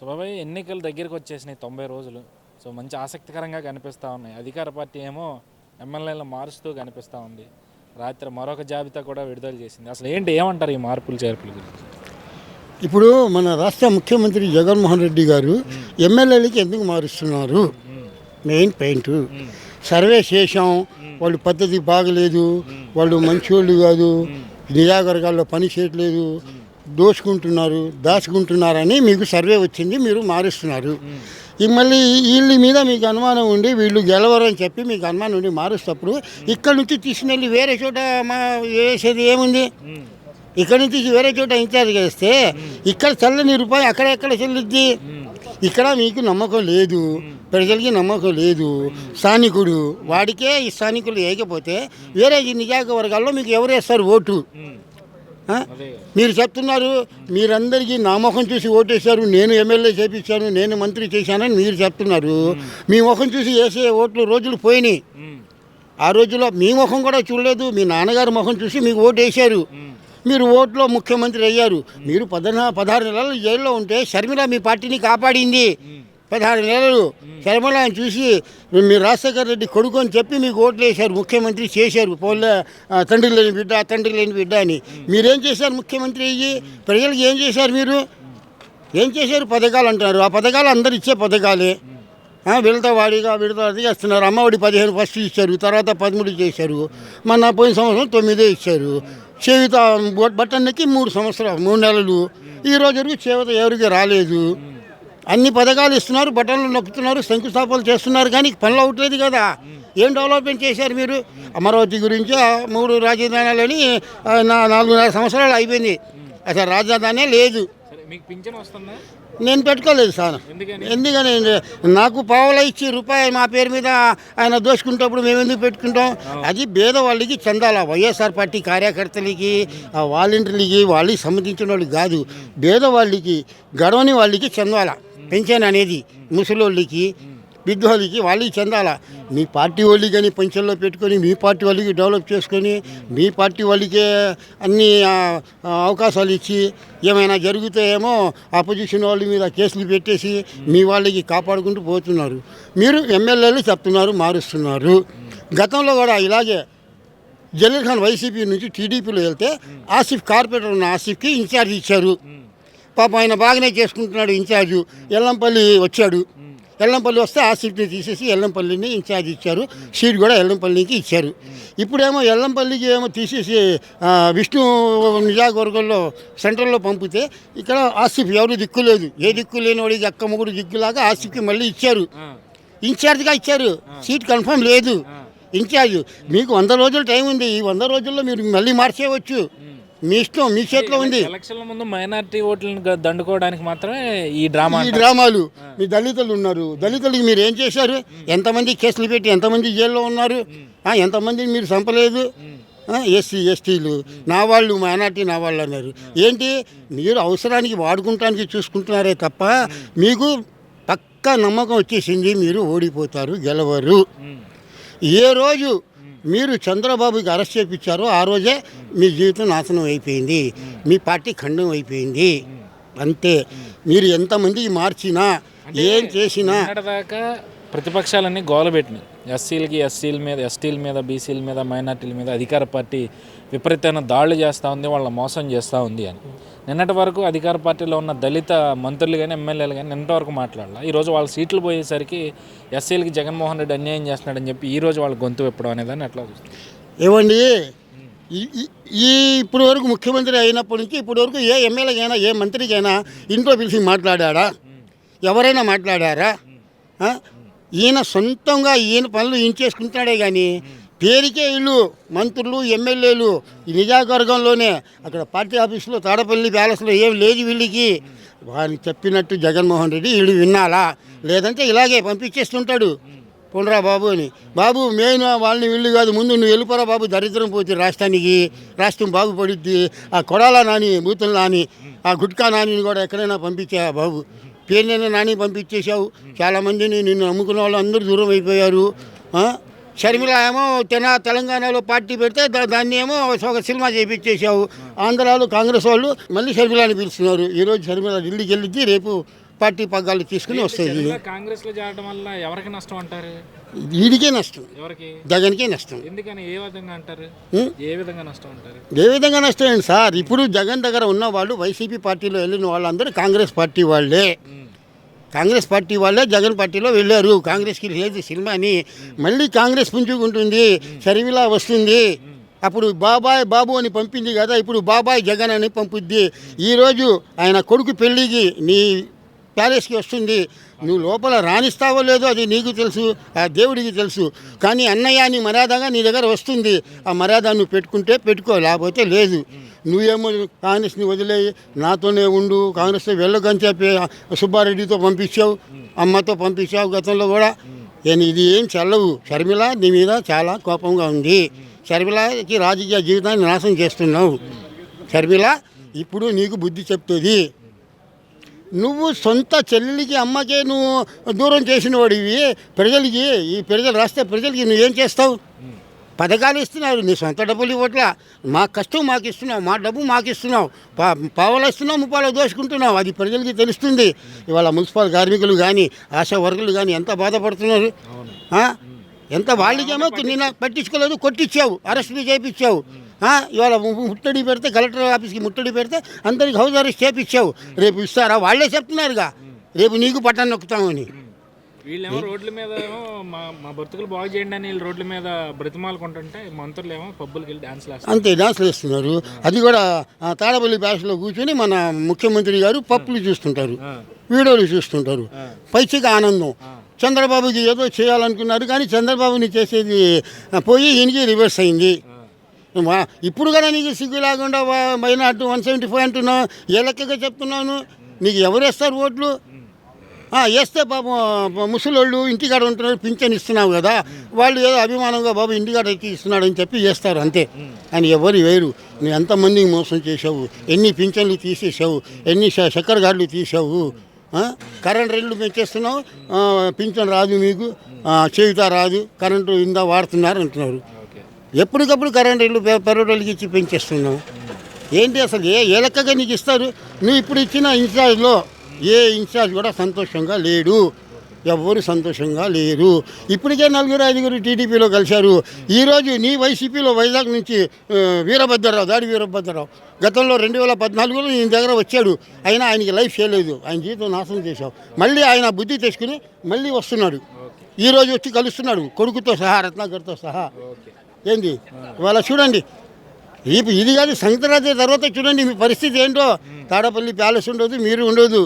So బాబాయ్ ఎన్నికలు దగ్గరికి వచ్చేసినాయి 90 రోజులు. సో మంచి ఆసక్తికరంగా కనిపిస్తూ ఉన్నాయి. అధికార పార్టీ ఏమో ఎమ్మెల్యేలను మారుస్తూ కనిపిస్తూ ఉంది. రాత్రి మరొక జాబితా కూడా విడుదల చేసింది. అసలు ఏమంటారు ఈ మార్పులు చేర్పుల గురించి? ఇప్పుడు మన రాష్ట్ర ముఖ్యమంత్రి జగన్మోహన్ రెడ్డి గారు ఎమ్మెల్యేలకి ఎందుకు మారుస్తున్నారు? మెయిన్ పాయింట్ సర్వే చేశాం, వాళ్ళు పద్ధతి బాగలేదు, వాళ్ళు మంచివాళ్ళు కాదు, నియోజకవర్గాల్లో పని చేయట్లేదు, దాచుకుంటున్నారని మీకు సర్వే వచ్చింది, మీరు మారుస్తున్నారు. మళ్ళీ వీళ్ళ మీద మీకు అనుమానం ఉండి వీళ్ళు గెలవరని చెప్పి మీకు అనుమానం ఉండి మారుస్తప్పుడు ఇక్కడ నుంచి తీసుకుని వేరే చోట వేసేది ఏముంది? ఇక్కడ నుంచి వేరే చోట ఇన్ఛార్జ్ చేస్తే ఇక్కడ చల్లని రూపాయి అక్కడెక్కడ చెల్లిద్ది? ఇక్కడ మీకు నమ్మకం లేదు, ప్రజలకి నమ్మకం లేదు. స్థానికుడు వాడికే ఈ స్థానికులు వేయకపోతే వేరే నియోజకవర్గాల్లో మీకు ఎవరు వేస్తారు ఓటు? మీరు చెప్తున్నారు మీరందరికీ నా ముఖం చూసి ఓటేశారు, నేను ఎమ్మెల్యే చేపించాను, నేను మంత్రి చేశానని మీరు చెప్తున్నారు. మీ ముఖం చూసి వేసే ఓట్లు రోజులు పోయినాయి. ఆ రోజుల్లో మీ ముఖం కూడా చూడలేదు, మీ నాన్నగారి ముఖం చూసి మీకు ఓటు వేశారు. మీరు ఓట్లో ముఖ్యమంత్రి అయ్యారు. మీరు 16 నెలలు జైల్లో ఉంటే షర్మిల మీ పార్టీని కాపాడింది. 16 నెలలు షర్మిలని చూసి మీరు రాజశేఖర రెడ్డి కొడుకు అని చెప్పి మీకు ఓట్లు వేశారు, ముఖ్యమంత్రి చేశారు. పోలే తండ్రి లేని బిడ్డ అని. మీరేం చేశారు? ముఖ్యమంత్రి అయ్యి ప్రజలకు ఏం చేశారు? మీరు ఏం చేశారు? పథకాలు అంటున్నారు. ఆ పథకాలు అందరు ఇచ్చే పథకాలే. వీళ్ళతో అది చేస్తున్నారు. అమ్మఒడి 15 ఫస్ట్ ఇచ్చారు, తర్వాత 13 చేశారు. మొన్న పోయిన సంవత్సరం 9 ఇచ్చారు. చేయుత బట్టన్నకి 3 నెలలు. ఈ రోజు వరకు చేయుత ఎవరికి రాలేదు. అన్ని పథకాలు ఇస్తున్నారు, బటన్లు నొక్కుతున్నారు, శంకుస్థాపనలు చేస్తున్నారు, కానీ పనులు అవట్లేదు కదా. ఏం డెవలప్మెంట్ చేశారు మీరు? అమరావతి గురించి 3 రాజధానులని 4.5 సంవత్సరాలు అయిపోయింది, అసలు రాజధానే లేదు. మీకు పింఛన్ వస్తుందా? నేను పెట్టుకోలేదు సార్. ఎందుకని నాకు పావులా ఇచ్చి రూపాయి మా పేరు మీద ఆయన దోచుకుంటప్పుడు మేము ఎందుకు పెట్టుకుంటాం? అది పేదవాళ్ళకి చెందాలా. వైఎస్ఆర్ పార్టీ కార్యకర్తలకి, వాలంటీర్లకి, వాళ్ళకి సంబంధించిన వాళ్ళకి కాదు, పేదవాళ్ళకి, గడవని వాళ్ళకి చెందాలా పెన్షన్ అనేది. ముసలోళ్ళకి, విద్వాళ్ళకి, వాళ్ళకి చెందాలా. మీ పార్టీ వాళ్ళకి కానీ పెన్షన్లో పెట్టుకొని మీ పార్టీ వాళ్ళకి డెవలప్ చేసుకొని మీ పార్టీ వాళ్ళకే అన్ని అవకాశాలు ఇచ్చి ఏమైనా జరుగుతాయేమో అపోజిషన్ వాళ్ళ మీద కేసులు పెట్టేసి మీ వాళ్ళకి కాపాడుకుంటూ పోతున్నారు. మీరు ఎమ్మెల్యేలు చెప్తున్నారు మారుస్తున్నారు. గతంలో కూడా ఇలాగే జలీల్ ఖాన్ వైసీపీ నుంచి టీడీపీలో వెళ్తే ఆసిఫ్, కార్పొరేటర్ ఉన్న ఆసిఫ్కి ఇన్ఛార్జ్ ఇచ్చారు. పాప ఆయన బాగానే చేసుకుంటున్నాడు ఇన్ఛార్జు. ఎల్లంపల్లి వచ్చాడు, ఎల్లంపల్లి వస్తే ఆసిఫ్ని తీసేసి ఎల్లంపల్లిని ఇన్ఛార్జ్ ఇచ్చారు. సీట్ కూడా ఎల్లంపల్లికి ఇచ్చారు. ఇప్పుడేమో ఎల్లంపల్లికి తీసేసి విష్ణు నియోజకవర్గంలో సెంట్రల్లో పంపితే ఇక్కడ ఆసిఫ్ ఎవరు దిక్కు లేదు. ఏ దిక్కు లేని వాడికి అక్క ముగ్గురు దిక్కులాగా ఆసిఫ్కి మళ్ళీ ఇచ్చారు, ఇన్ఛార్జ్గా ఇచ్చారు. సీట్ కన్ఫర్మ్ లేదు. ఇన్ఛార్జ్ మీకు 100 రోజులు టైం ఉంది. ఈ 100 రోజుల్లో మీరు మళ్ళీ మార్చేయవచ్చు. మీ ఇష్టం, మీ చేతిలో ఉంది. ఎలక్షన్ల ముందు మైనారిటీ ఓట్లను దండుకోవడానికి మాత్రమే ఈ డ్రామాలు. మీ దళితులు ఉన్నారు, దళితులకి మీరు ఏం చేశారు? ఎంతమంది కేసులు పెట్టి ఎంతమంది జైల్లో ఉన్నారు? ఎంతమందిని మీరు చంపలేదు? ఎస్సీ ఎస్టీలు నా వాళ్ళు, మైనార్టీ నా వాళ్ళు అన్నారు. ఏంటి మీరు అవసరానికి వాడుకుంటానికి చూసుకుంటున్నారే తప్ప మీకు పక్కా నమ్మకం వచ్చేసింది మీరు ఓడిపోతారు, గెలవరు. ఏ రోజు మీరు చంద్రబాబుకి అరెస్ట్ చేయించారో ఆ రోజే మీ జీవితం నాశనం అయిపోయింది, మీ పార్టీ ఖండం అయిపోయింది. అంతే. మీరు ఎంతమందికి మార్చినా ఏం చేసినా దాకా ప్రతిపక్షాలన్నీ గోలబెట్టినాయి. ఎస్టీల మీద బీసీల మీద మైనార్టీల మీద అధికార పార్టీ విపరీతమైన దాడులు చేస్తూ ఉంది, వాళ్ళ మోసం చేస్తూ ఉంది అని. నిన్నటి వరకు అధికార పార్టీలో ఉన్న దళిత మంత్రులు కానీ ఎమ్మెల్యేలు కానీ నిన్నటి వరకు మాట్లాడాలి. ఈరోజు వాళ్ళ సీట్లు పోయేసరికి ఎస్సీలకి జగన్మోహన్ రెడ్డి అన్యాయం చేస్తున్నాడని చెప్పి ఈరోజు వాళ్ళ గొంతు విప్పడం అనేదాన్ని ఎట్లా చూస్తారు? ఏమండి, ఇప్పటి వరకు ముఖ్యమంత్రి అయినప్పటి నుంచి ఇప్పటి వరకు ఏ ఎమ్మెల్యేకైనా ఏ మంత్రికైనా ఇంట్లో పిలిచి మాట్లాడారా? ఎవరైనా మాట్లాడారా? ఈయన సొంతంగా ఈయన పనులు ఈయన చేసుకుంటున్నాడే కానీ పేరుకే వీళ్ళు మంత్రులు, ఎమ్మెల్యేలు ఈ నియోజకవర్గంలోనే అక్కడ పార్టీ ఆఫీసులో తాడపల్లి ప్యాలెస్లో ఏం లేదు వీళ్ళకి. వాళ్ళని చెప్పినట్టు జగన్మోహన్ రెడ్డి వీళ్ళు వినాలా? లేదంటే ఇలాగే పంపించేస్తుంటాడు. పొండ్రా బాబు అని. బాబు మెయిన్ వాళ్ళని వీళ్ళు కాదు, ముందు నువ్వు వెళ్ళిపోరా బాబు, దరిద్రం పోతుంది రాష్ట్రానికి, రాష్ట్రం బాగుపడుద్ది. ఆ కొడాల నాని, బూతుల నాని, ఆ గుట్కా నానిని కూడా ఎక్కడైనా పంపించా బాబు. పేరునైనా నాని పంపించేశావు. చాలామందిని నిన్ను నమ్ముకున్న వాళ్ళు అందరూ దూరం అయిపోయారు. షర్మిల ఏమో తెలంగాణలో పార్టీ పెడితే దాన్ని ఏమో ఒక సినిమా చేయించేసావు. ఆంధ్రాలో కాంగ్రెస్ వాళ్ళు మళ్ళీ షర్మిలని పిలుస్తున్నారు. ఈరోజు షర్మిల ఢిల్లీకి వెళ్ళిద్ది, రేపు పార్టీ పగ్గాలు తీసుకుని వస్తుంది. కాంగ్రెస్లో చేరడం వల్ల ఎవరికి నష్టం అంటారు? వీడికే నష్టం, ఎవరికి? జగన్కే నష్టం. ఎందుకని, ఏ విధంగా అంటారు? ఏ విధంగా నష్టం అంటారు? ఏ విధంగా నష్టం ఏంటి సార్? ఇప్పుడు జగన్ దగ్గర ఉన్న వాళ్ళు వైసీపీ పార్టీలో వెళ్ళిన వాళ్ళందరూ కాంగ్రెస్ పార్టీ వాళ్ళే. కాంగ్రెస్ పార్టీ వాళ్ళే జగన్ పార్టీలో వెళ్ళారు. కాంగ్రెస్కి లేదు సినిమా అని. మళ్ళీ కాంగ్రెస్ పుంజుకుంటుంది, షర్మిల వస్తుంది. అప్పుడు బాబాయ్ బాబు అని పంపింది కదా, ఇప్పుడు బాబాయ్ జగన్ అని పంపుద్ది. ఈరోజు ఆయన కొడుకు పెళ్ళికి నీ ప్యాలెస్కి వస్తుంది. నువ్వు లోపల రాణిస్తావో లేదో అది నీకు తెలుసు, ఆ దేవుడికి తెలుసు. కానీ అన్నయ్య నీ మర్యాదగా నీ దగ్గర వస్తుంది. ఆ మర్యాద నువ్వు పెట్టుకుంటే పెట్టుకో, లేకపోతే లేదు. నువ్వేమో కాంగ్రెస్ని వదిలేయి నాతోనే ఉండు, కాంగ్రెస్తో వెళ్ళకని చెప్పి సుబ్బారెడ్డితో పంపించావు, అమ్మతో పంపించావు గతంలో కూడా. ఇది ఏం చల్లవు. షర్మిల నీ మీద చాలా కోపంగా ఉంది. షర్మిలకి రాజకీయ జీవితాన్ని నాశనం చేస్తున్నావు. షర్మిల ఇప్పుడు నీకు బుద్ధి చెప్తుంది. నువ్వు సొంత చెల్లికి అమ్మకే నువ్వు దూరం చేసిన వాడివి. ప్రజలకి ఈ ప్రజలు రాష్ట్ర ప్రజలకి నువ్వేం చేస్తావు? పథకాలు ఇస్తున్నారు, నీ సొంత డబ్బులు ఇవ్వట్లా. మా కష్టం మాకు ఇస్తున్నావు, మా డబ్బు మాకు ఇస్తున్నావు. పావలు ఇస్తున్నావు, ముప్పాలు దోచుకుంటున్నావు. అది ప్రజలకి తెలుస్తుంది. ఇవాళ మున్సిపల్ కార్మికులు కానీ ఆశా వర్గులు కానీ ఎంత బాధపడుతున్నారు. ఎంత వాళ్ళకేమో నిన్న పట్టించుకోలేదు, కొట్టించావు, అరెస్టులు చేయించావు. ఇవాళ ముట్టడి పెడితే కలెక్టర్ ఆఫీస్కి ముట్టడి పెడితే అందరికి హౌస్ అరెస్ట్ చేయించావు. రేపు ఇస్తారా? వాళ్ళే చెప్తున్నారుగా రేపు నీకు పట్టణ నొక్కుతామని. వీళ్ళేమో రోడ్ల మీద మా బతుకులు బాగు చేయండి అని వీళ్ళు రోడ్ల మీద బ్రతిమాలుకుంటుంటే మంత్రులు ఏమో పబ్బులకి వెళ్ళి డాన్స్లు వేస్తారు. అంతే, డాన్స్లు వేస్తున్నారు. అది కూడా తాడపల్లి బ్యాచ్లో కూర్చొని మన ముఖ్యమంత్రి గారు పప్పులు చూస్తుంటారు, వీడియోలు చూస్తుంటారు. పైచిగా ఆనందం. చంద్రబాబుకి ఏదో చేయాలనుకున్నారు కానీ చంద్రబాబుని చేసేది పోయి ఈయనకి రివర్స్ అయింది. ఇప్పుడు కూడా నీకు సిగ్గు లేకుండా మైనార్టీ 175 అంటున్నావు. ఏ లెక్కగా చెప్తున్నాను? నీకు ఎవరు వేస్తారు ఓట్లు? వేస్తే పాపం ముసలోళ్ళు ఇంటికాడ ఉంటున్నారు, పింఛన్ ఇస్తున్నావు కదా, వాళ్ళు ఏదో అభిమానంగా బాబు ఇంటికాడ ఎక్కి ఇస్తున్నాడని చెప్పి చేస్తారు అంతే. అని ఎవరు వేరు. నువ్వు ఎంతమందికి మోసం చేసావు, ఎన్ని పింఛన్లు తీసేసావు, ఎన్ని చక్కెర గార్డులు తీసావు. కరెంట్ రేట్లు పెంచేస్తున్నావు, పింఛన్ రాదు మీకు, చేయుత రాదు, కరెంటు ఇందా వాడుతున్నారు అంటున్నారు. ఎప్పటికప్పుడు కరెంట్ రేట్లు పెట్రోల్కి ఇచ్చి పెంచేస్తున్నావు. ఏంటి అసలు ఏ లెక్కగా నీకు ఇస్తారు? నువ్వు ఇప్పుడు ఇచ్చిన ఇన్ఛార్జ్లో ఏ ఇన్ఛార్జ్ కూడా సంతోషంగా లేడు, ఎవరు సంతోషంగా లేరు. ఇప్పటికే 4-5 టీడీపీలో కలిశారు. ఈరోజు నీ వైసీపీలో వైజాగ్ నుంచి వీరభద్రరావు, దాడి వీరభద్రరావు గతంలో 2014లో నీ దగ్గర వచ్చాడు. అయినా ఆయనకి లైఫ్ చేయలేదు, ఆయన జీవితం నాశనం చేశావు. మళ్ళీ ఆయన బుద్ధి తెచ్చుకుని మళ్ళీ వస్తున్నాడు. ఈరోజు వచ్చి కలుస్తున్నాడు కొడుకుతో సహా, రత్నాకర్తో సహా. ఏంది ఇవాళ చూడండి, ఇది కాదు సంక్రాంతి తర్వాత చూడండి మీ పరిస్థితి ఏంటో. తాడపల్లి ప్యాలెస్ ఉండదు, మీరు ఉండదు.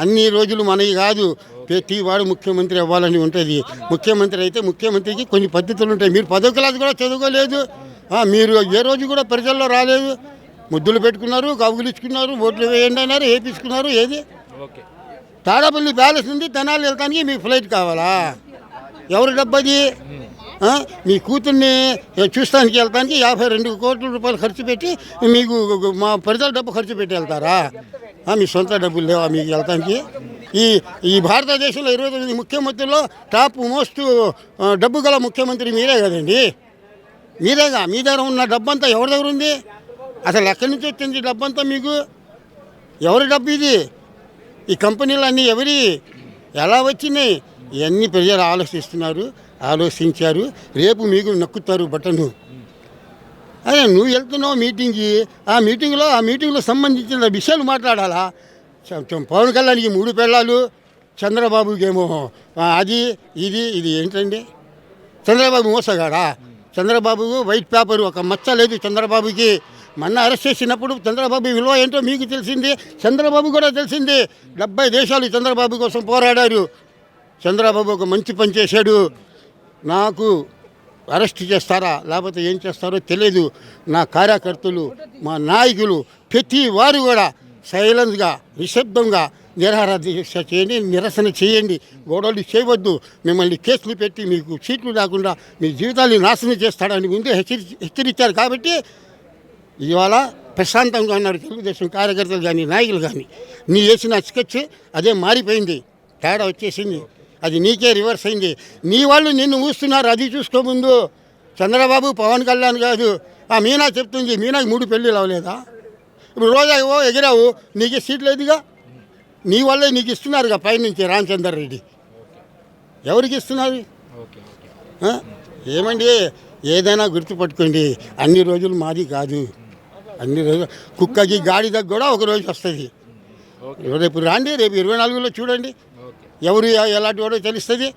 అన్ని రోజులు మనవి కాదు. ప్రతి వాడు ముఖ్యమంత్రి అవ్వాలని ఉంటుంది. ముఖ్యమంత్రి అయితే ముఖ్యమంత్రికి కొన్ని పద్ధతులు ఉంటాయి. మీరు 10వ క్లాస్ కూడా చదువుకోలేదు. మీరు ఏ రోజు కూడా ప్రజల్లో రాలేదు. ముద్దులు పెట్టుకున్నారు, కవుగులిచ్చుకున్నారు, ఓట్లు వేయండి అన్నారు, వేయించుకున్నారు. ఏది తాడపల్లి ప్యాలెస్ నుండి తెనాలి వెళ్తానికి మీకు ఫ్లైట్ కావాలా? ఎవరి డబ్బది? మీ కూతుర్ని చూస్తానికి వెళ్తానికి 52 కోట్ల రూపాయలు ఖర్చు పెట్టి మీకు మా ప్రజల డబ్బు ఖర్చు పెట్టి వెళ్తారా? మీ సొంత డబ్బులు లేవా మీకు వెళ్తానికి? ఈ భారతదేశంలో 29 ముఖ్యమంత్రుల్లో టాప్ మోస్ట్ డబ్బు గల ముఖ్యమంత్రి మీరే కదండి. మీరేగా. మీ దగ్గర ఉన్న డబ్బంతా ఎవరి దగ్గర ఉంది? అసలు ఎక్కడి నుంచి వచ్చింది డబ్బంతా మీకు? ఎవరి డబ్బు ఇది? ఈ కంపెనీలు అన్నీ ఎవరి? ఎలా వచ్చినాయి? ఇవన్నీ ప్రజలు ఆలోచించారు. రేపు మీకు నొక్కుతారు బట్టను. అదే నువ్వు వెళ్తున్నావు మీటింగ్కి, ఆ మీటింగ్లో సంబంధించిన విషయాలు మాట్లాడాలా? పవన్ కళ్యాణ్కి 3 పెళ్ళాలు, చంద్రబాబుకి ఏమో అది ఇది ఏంటండి? చంద్రబాబు మోసగాడా? చంద్రబాబు వైట్ పేపర్ ఒక మచ్చ లేదు చంద్రబాబుకి. మొన్న అరెస్ట్ చేసినప్పుడు చంద్రబాబు విలువ ఏంటో మీకు తెలిసింది, చంద్రబాబు కూడా తెలిసింది. 70 దేశాలు చంద్రబాబు కోసం పోరాడారు. చంద్రబాబు ఒక మంచి పని చేశాడు. నాకు అరెస్ట్ చేస్తారా లేకపోతే ఏం చేస్తారో తెలియదు. నా కార్యకర్తలు, మా నాయకులు ప్రతి వారు కూడా సైలెన్స్గా, నిశ్శబ్దంగా నిరాహార దీక్ష చేయండి, నిరసన చేయండి. గొడవలు చేయవద్దు. మిమ్మల్ని కేసులు పెట్టి మీకు సీట్లు లేకుండా మీ జీవితాన్ని నాశనం చేస్తాడని ముందే హెచ్చరించారు. కాబట్టి ఇవాళ ప్రశాంతంగా ఉన్నారు తెలుగుదేశం కార్యకర్తలు కానీ నాయకులు కానీ. నీ వేసిన స్కెచ్ అదే మారిపోయింది, తేడా వచ్చేసింది. అది నీకే రివర్స్ అయింది. నీ వాళ్ళు నిన్ను ఊస్తున్నారు, అది చూసుకోముందు. చంద్రబాబు పవన్ కళ్యాణ్ కాదు. మీనా చెప్తుంది, మీనాకి 3 పెళ్ళిళ్ళు అవ్వలేదా? ఇప్పుడు రోజా ఎగిరావు, నీకే సీట్ లేదుగా. నీ వల్లే నీకు ఇస్తున్నారుగా పైనుంచి రామచందర్ రెడ్డి. ఎవరికి ఇస్తున్నారు? Okay okay. ఆ? ఏమండి, ఏదైనా గుర్తుపట్టుకోండి, అన్ని రోజులు మాది కాదు. అన్ని రోజులు కుక్కకి గాడిదకు కూడా ఒక రోజు వస్తుంది. రేపు రాండి, రేపు 24లో చూడండి ఎవరు ఎలాంటి వాడో తెలుస్తుంది.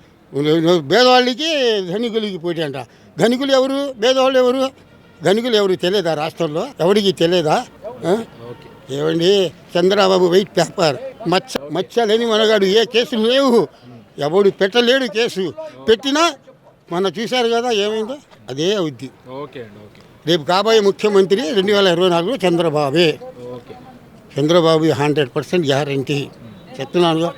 పేదవాళ్ళకి ధనికులకి పోటీ అంట. ధనికులు ఎవరు, పేదవాళ్ళు ఎవరు? ధనికులు ఎవరు తెలియదా రాష్ట్రంలో? ఎవరికి తెలియదా? ఏమండి, చంద్రబాబు వైట్ పేపర్, మచ్చలేని మనగాడు, ఏ కేసులు లేవు, ఎవడు పెట్టలేడు కేసు. పెట్టినా మొన్న చూశారు కదా ఏమైందో, అదే అవుద్ది. ఓకే అండి. ఓకే. రేపు కాబోయే ముఖ్యమంత్రి 2024 చంద్రబాబే. ఓకే. చంద్రబాబు 100% గ్యారంటీ చెప్తున్నానుగా.